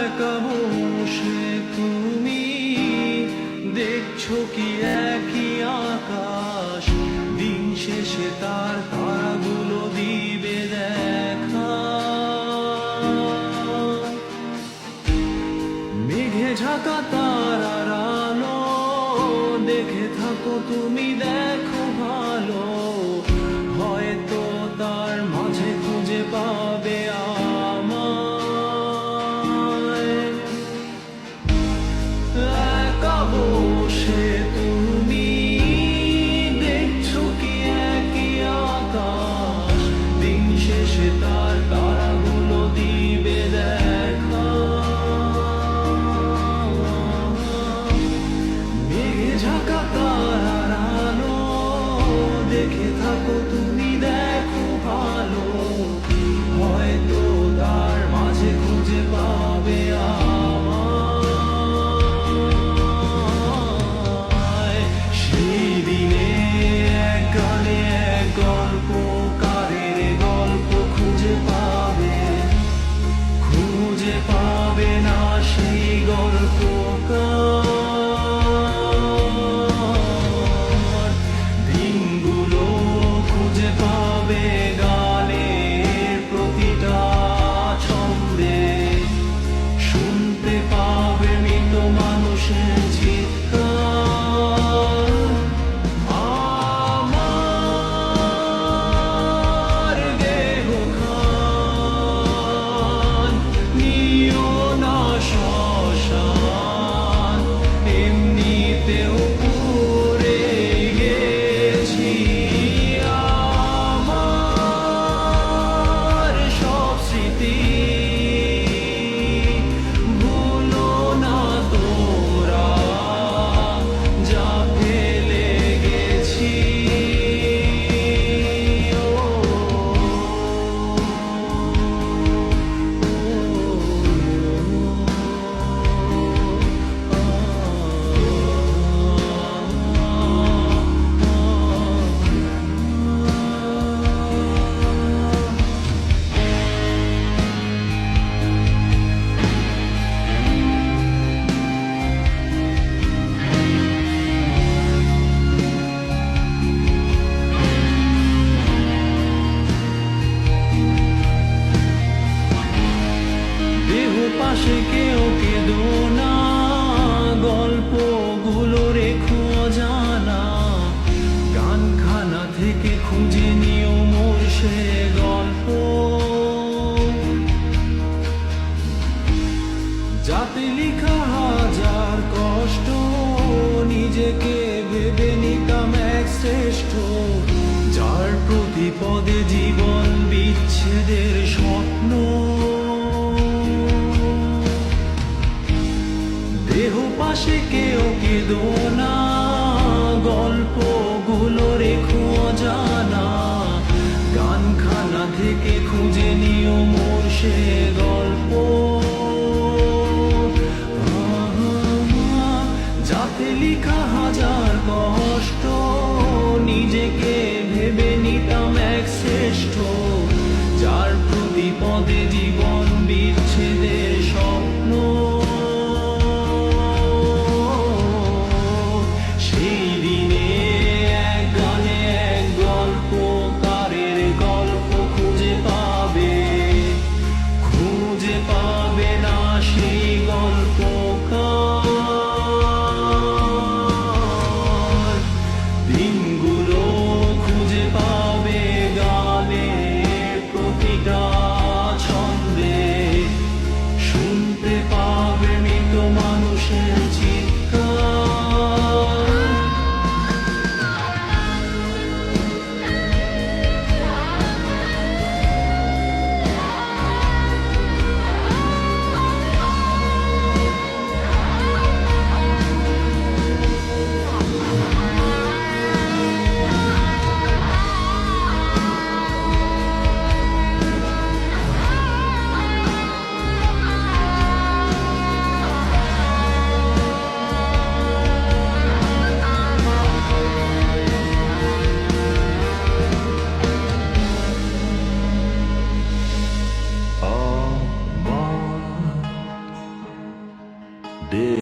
একা বসে তুমি দেখছো কি একই আকাশ, দিন শেষে তার তারাগুলো দিবে দেখা। মেঘে ঢাকা তারার আলো দেখে থাকো তুমি, দেখো ভালো, হয়তো তার মাঝে খুঁজে পাবে আমায়। একা বসে তুমি দেখছো কি একই আকাশ, দিন শেষে তার তারাগুলো দিবে দেখা। মেঘে ঢাকা তারার আলো দেখে থাকো তুমি, দেখো ভালো, হয়তো তার মাঝে খুঁজে পাবে আমায়। সেই দিনে এক গানে এক গল্পকারের গল্প খুঁজে পাবে না সেই গল্পকার। দিনগুলো খুঁজে পাবে গানের প্রতিটা ছন্দে, শুনতে পাবে মৃত মানুষের চিৎকার। আমার দেহ খান নিও না শ্মশান, এমনিতেও পুড়ে গেছি। আমার সব স্মৃতি ভুলো না তোমরা, যা ফেলে গেছি। দেহ পাশে কেউ কেঁদো না, গল্পগুলো রেখো জানা, গানখানা থেকে খুঁজে নিও মোর সে গল্প, যাতে লিখা হাজার কষ্ট, নিজেকে ভেবে নিতাম এক শ্রেষ্ঠ, যার প্রতি পদে জীবন বিচ্ছেদের স্বপ্ন। দেহ পাশে কেউ কেঁদো না, গল্পগুলো রেখো জানা, গানখানা থেকে খুঁজে নিও মোর সে গল্প, যাতে লিখা হাজার কষ্ট, নিজেকে ভেবে নিতাম এক শ্রেষ্ঠ, যার প্রতি পদে জীবন বিচ্ছেদের স্বপ্ন। সেই দিনে এক গানে এক গল্পকারের গল্প খুঁজে পাবে দে